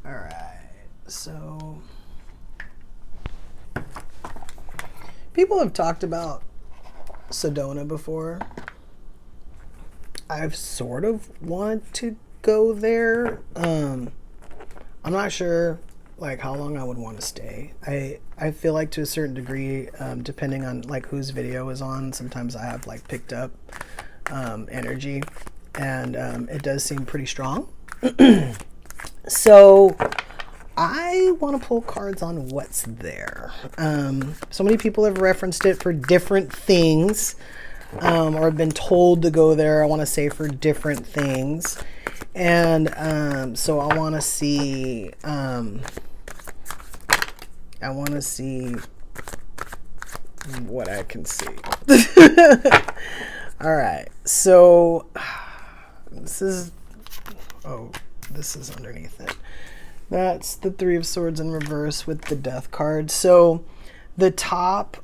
All right, so people have talked about Sedona before. I've sort of wanted to go there. I'm not sure like how long I would want to stay. I feel like to a certain degree, depending on like whose video is on, sometimes I have like picked up energy, and it does seem pretty strong. So I want to pull cards on what's there. So many people have referenced it for different things, or have been told to go there, I want to say, for different things. And so I want to see what I can see. All right, so this is underneath it. That's the Three of Swords in reverse with the Death card. So the top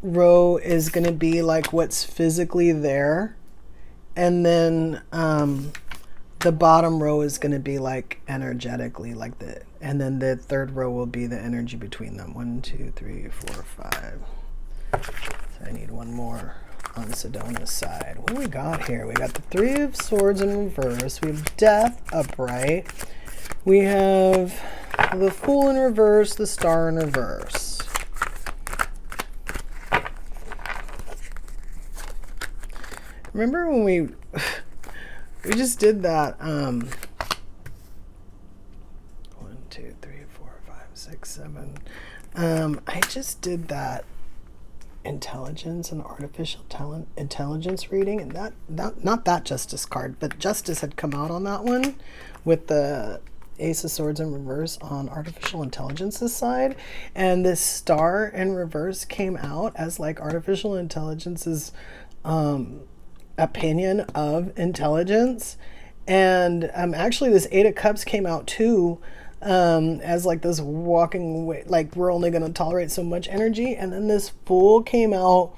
row is going to be like what's physically there, and then the bottom row is going to be like energetically, like and then the third row will be the energy between them. 1, 2, 3, 4, 5. So I need one more on Sedona's side. What do we got here? We got the Three of Swords in reverse. We have Death upright. We have the Fool in reverse, the Star in reverse. Remember when we just did that 1, 2, 3, 4, 5, 6, 7. I just did that intelligence and artificial intelligence reading, and that not that Justice card, but Justice had come out on that one with the Ace of Swords in reverse on artificial intelligence's side, and this Star in reverse came out as like artificial intelligence's opinion of intelligence. And actually this Eight of Cups came out too, as like this walking away, like we're only going to tolerate so much energy. And then this Fool came out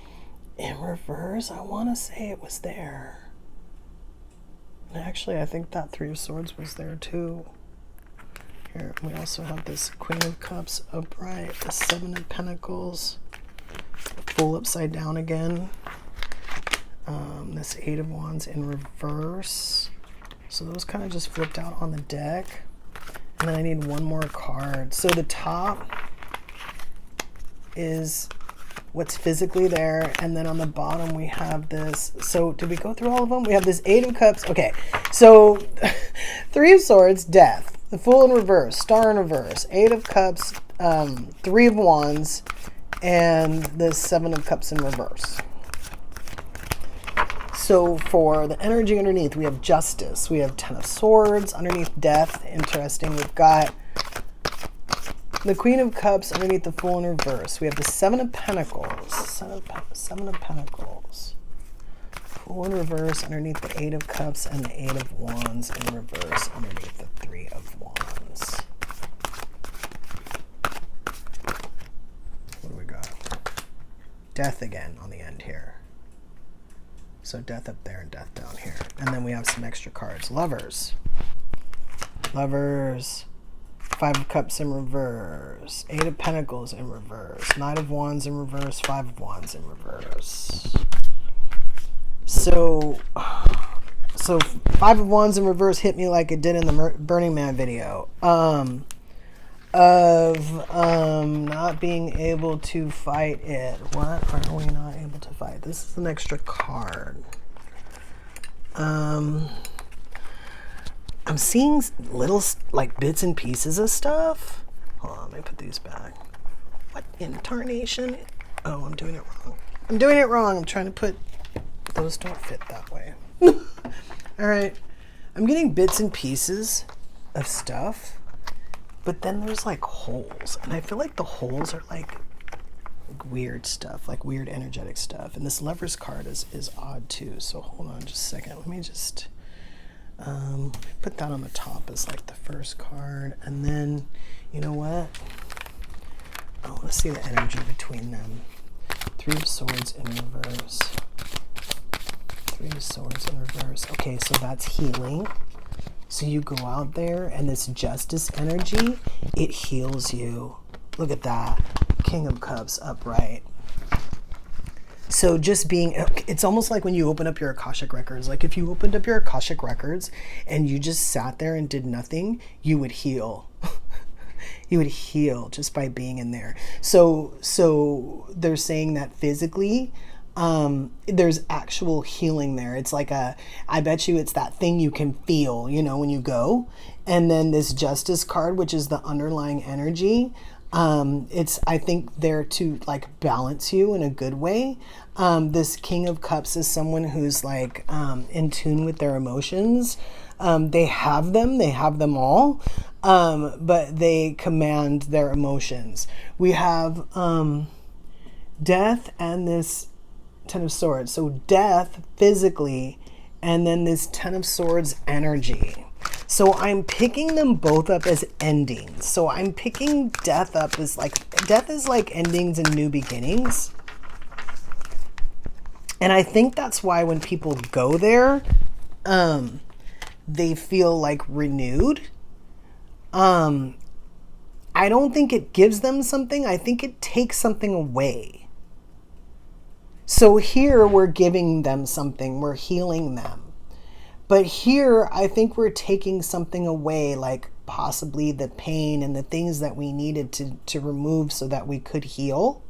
in reverse. I want to say it was there. And actually I think that Three of Swords was there too. Here we also have this Queen of Cups upright, the Seven of Pentacles, Fool upside down again, this Eight of Wands in reverse. So those kind of just flipped out on the deck. And then I need one more card. So the top is what's physically there, and then on the bottom we have this. So did we go through all of them? We have this Eight of Cups. Okay, so Three of Swords, Death, the Fool in reverse, Star in reverse, Eight of Cups, Three of Wands, and the Seven of Cups in reverse. So for the energy underneath, we have Justice. We have Ten of Swords. Underneath Death, interesting. We've got the Queen of Cups underneath the Fool in reverse. We have the Seven of Pentacles. Seven of Pentacles. Fool in reverse underneath the Eight of Cups, and the Eight of Wands in reverse underneath the Three of Wands. What do we got? Death again on the end here. So Death up there and Death down here. And then we have some extra cards. Lovers. Lovers. Five of Cups in reverse. Eight of Pentacles in reverse. Nine of Wands in reverse. Five of Wands in reverse. So Five of Wands in reverse hit me like it did in the Burning Man video. Of not being able to fight it. What are we not able to fight? This is an extra card. I'm seeing little like bits and pieces of stuff. Hold on, let me put these back. What in tarnation? Oh, I'm doing it wrong. I'm doing it wrong. I'm trying to put those don't fit that way. All right, I'm getting bits and pieces of stuff. But then there's like holes, and I feel like the holes are like weird stuff, like weird energetic stuff. And this Lovers card is odd too. So hold on just a second. Let me just put that on the top as like the first card. And then, you know what? I want to see the energy between them. Three of Swords in reverse. Three of Swords in reverse. Okay, so that's healing. So you go out there and this justice energy, it heals you. Look at that. King of Cups upright. So just being, it's almost like when you open up your Akashic records. Like if you opened up your Akashic records and you just sat there and did nothing, you would heal. You would heal just by being in there. So they're saying that physically, there's actual healing there. It's like I bet you it's that thing you can feel, you know, when you go. And then this Justice card, which is the underlying energy, it's, I think, there to like balance you in a good way. This King of Cups is someone who's like in tune with their emotions. They have them all, but they command their emotions. We have death and this Ten of Swords. So death physically, and then this Ten of Swords energy. So I'm picking them both up as endings. So I'm picking death up as like, death is like endings and new beginnings. And I think that's why when people go there, they feel like renewed. I don't think it gives them something. I think it takes something away. So here we're giving them something. We're healing them. But here, I think we're taking something away, like possibly the pain and the things that we needed to remove so that we could heal.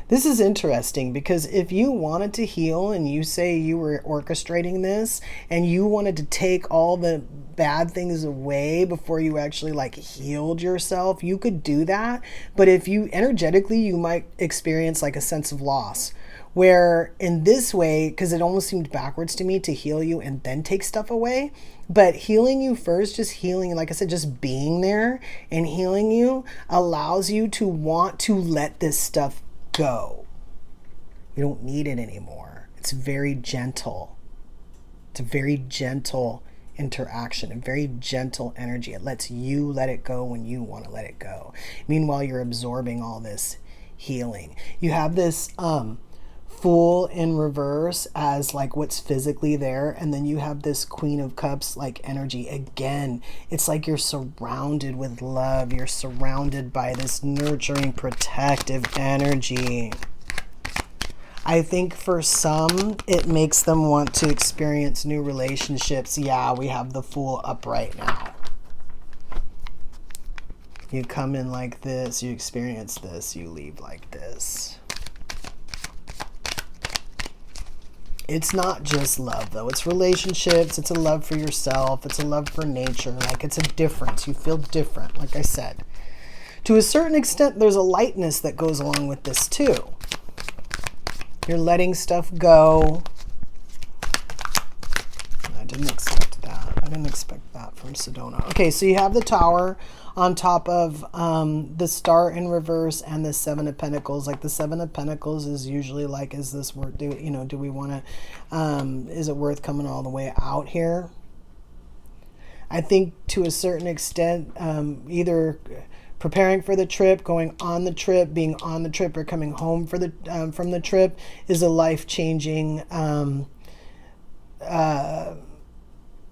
This is interesting because if you wanted to heal and you say you were orchestrating this and you wanted to take all the bad things away before you actually like healed yourself, you could do that. But if you energetically, you might experience like a sense of loss. Where in this way, because it almost seemed backwards to me to heal you and then take stuff away, but healing you first, just healing, like I said, just being there and healing you allows you to want to let this stuff go. You don't need it anymore. It's very gentle. It's a very gentle interaction, a very gentle energy. It lets you let it go when you want to let it go. Meanwhile, you're absorbing all this healing. You have this Fool in reverse as like what's physically there, and then you have this Queen of Cups like energy. Again, it's like you're surrounded with love. You're surrounded by this nurturing, protective energy. I think for some, it makes them want to experience new relationships. Yeah, we have the Fool upright now. You come in like this, you experience this, you leave like this. It's not just love, though. It's relationships. It's a love for yourself. It's a love for nature. Like, it's a difference. You feel different, like I said. To a certain extent, there's a lightness that goes along with this, too. You're letting stuff go. I didn't expect that. I didn't expect that from Sedona. Okay, so you have the Tower on top of the Star in reverse and the Seven of Pentacles. Like the Seven of Pentacles is usually like, is this worth, do we want to, is it worth coming all the way out here? I think to a certain extent, either preparing for the trip, going on the trip, being on the trip, or coming home for the from the trip is a life-changing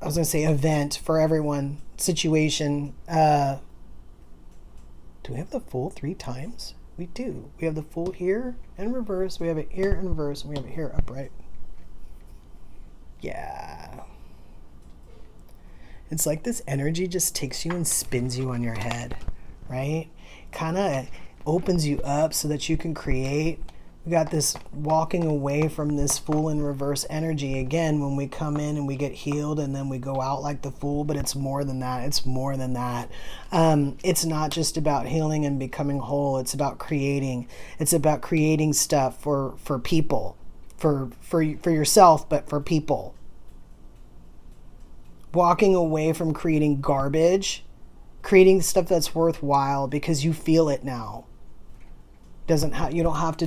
I was going to say event for everyone, situation. Do we have the Fool 3 times? We do. We have the Fool here in reverse. We have it here in reverse. And we have it here upright. Yeah. It's like this energy just takes you and spins you on your head, right? Kind of opens you up so that you can create. We got this walking away from this Fool in reverse energy again when we come in and we get healed and then we go out like the Fool, but it's more than that. It's more than that. It's not just about healing and becoming whole. It's about creating. It's about creating stuff for people, for yourself, but for people. Walking away from creating garbage, creating stuff that's worthwhile because you feel it now. You don't have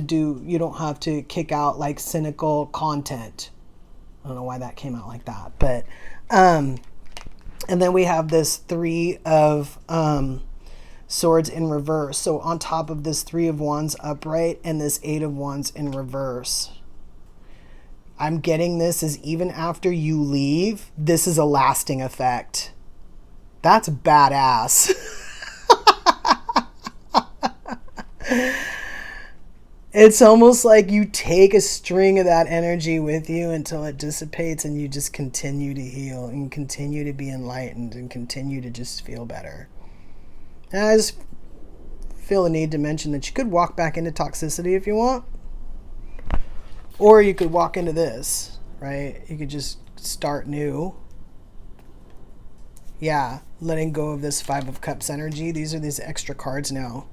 to kick out like cynical content. I don't know why that came out like that, but and then we have this 3 of Swords in reverse. So on top of this 3 of Wands upright and this 8 of Wands in reverse, I'm getting this is even after you leave, this is a lasting effect. That's badass. It's almost like you take a string of that energy with you until it dissipates and you just continue to heal and continue to be enlightened and continue to just feel better. And I just feel the need to mention that you could walk back into toxicity if you want. Or you could walk into this, right? You could just start new. Yeah, letting go of this Five of Cups energy. These are these extra cards now.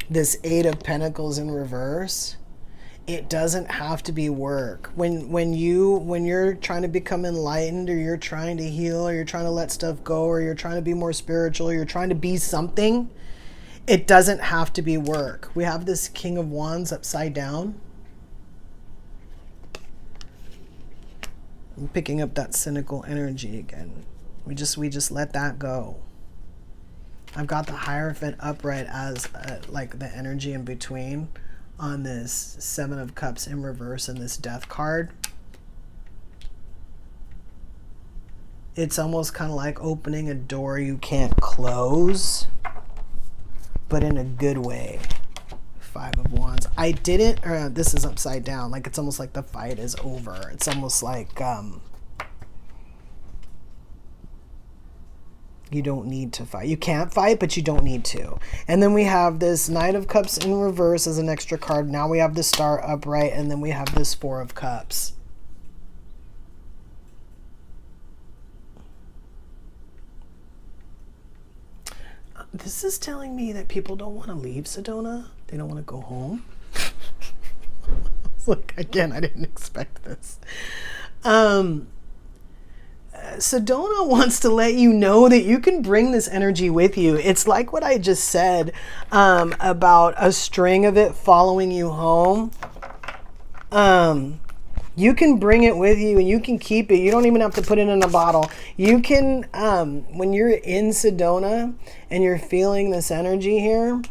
This Eight of Pentacles in reverse. It doesn't have to be work. When you're trying to become enlightened, or you're trying to heal, or you're trying to let stuff go, or you're trying to be more spiritual, or you're trying to be something, it doesn't have to be work. We have this King of Wands upside down. I'm picking up that cynical energy again. We just let that go. I've got the Hierophant upright as like the energy in between on this Seven of Cups in reverse and this Death card. It's almost kind of like opening a door you can't close, but in a good way. Five of Wands. I didn't, this is upside down. Like it's almost like the fight is over. It's almost like you don't need to fight. You can't fight, but you don't need to. And then we have this Knight of Cups in reverse as an extra card. Now we have the Star upright, and then we have this Four of Cups. This is telling me that people don't want to leave Sedona. They don't want to go home. Look, again, I didn't expect this. Sedona wants to let you know that you can bring this energy with you. It's like what I just said about a string of it following you home. You can bring it with you and you can keep it. You don't even have to put it in a bottle. You can, when you're in Sedona and you're feeling this energy here,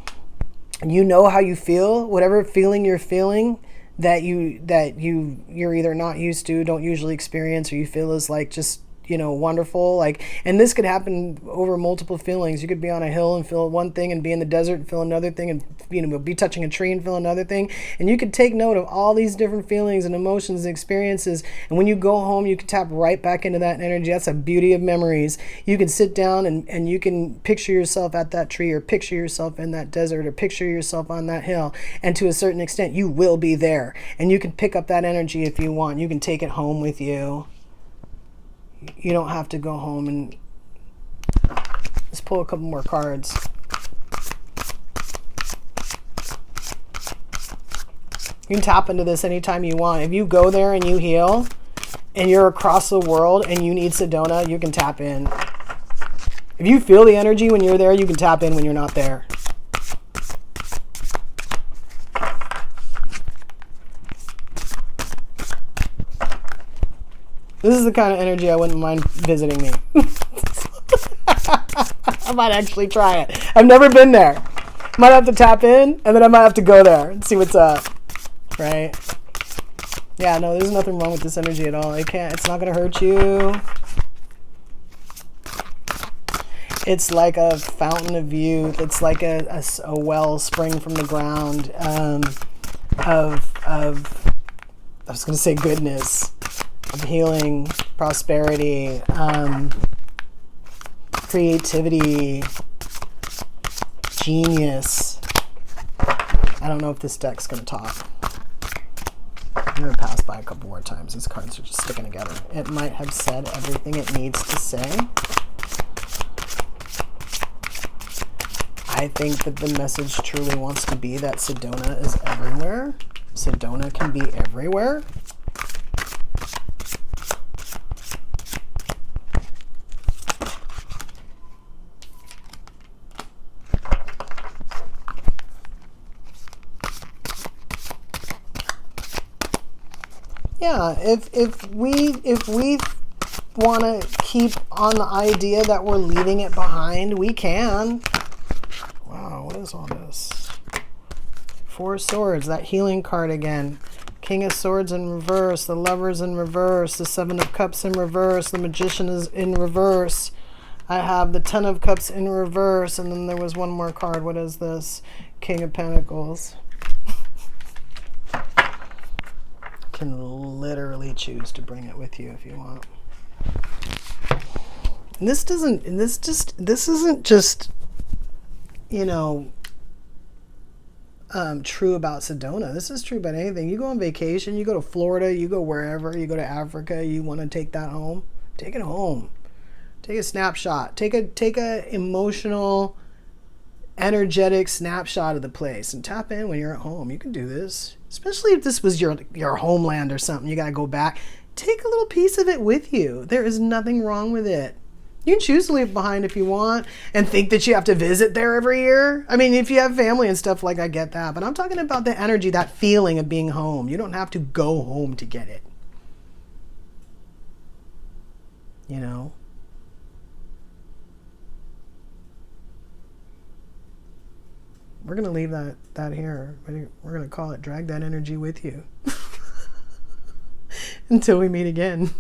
you know how you feel, whatever feeling you're feeling that you're either not used to, don't usually experience, or you feel is like just, you know, wonderful. Like, and this could happen over multiple feelings. You could be on a hill and feel one thing, and be in the desert and feel another thing, and, you know, be touching a tree and feel another thing. And you could take note of all these different feelings and emotions and experiences. And when you go home, you can tap right back into that energy. That's the beauty of memories. You can sit down and you can picture yourself at that tree, or picture yourself in that desert, or picture yourself on that hill. And to a certain extent, you will be there. And you can pick up that energy if you want. You can take it home with you. You don't have to go home. And let's pull a couple more cards. You can tap into this anytime you want. If you go there and you heal and you're across the world and you need Sedona, you can tap in. If you feel the energy when you're there, you can tap in when you're not there. This is the kind of energy I wouldn't mind visiting me. I might actually try it. I've never been there. Might have to tap in, and then I might have to go there and see what's up. Right? Yeah, no, there's nothing wrong with this energy at all. It's not going to hurt you. It's like a fountain of youth. It's like a well spring from the ground of I was going to say goodness. Of healing, prosperity, creativity, genius. I don't know if this deck's going to talk. I'm going to pass by a couple more times. These cards are just sticking together. It might have said everything it needs to say. I think that the message truly wants to be that Sedona is everywhere. Sedona can be everywhere. Yeah, if we want to keep on the idea that we're leaving it behind, we can. Wow, what is all this? Four of Swords, that healing card again. King of Swords in reverse, the Lovers in reverse, the Seven of Cups in reverse, the Magician is in reverse. I have the Ten of Cups in reverse, and then there was one more card. What is this? King of Pentacles. Can literally choose to bring it with you if you want. And this isn't just, you know, true about Sedona. This is true about anything. You go on vacation, you go to Florida, you go wherever, you go to Africa, you want to take that home, take it home. Take a snapshot. Take a emotional, energetic snapshot of the place and tap in when you're at home. You can do this. Especially if this was your homeland or something. You got to go back. Take a little piece of it with you. There is nothing wrong with it. You can choose to leave it behind if you want and think that you have to visit there every year. I mean, if you have family and stuff, like, I get that. But I'm talking about the energy, that feeling of being home. You don't have to go home to get it. You know? We're going to leave that here. We're going to call it Drag That Energy With You. Until we meet again.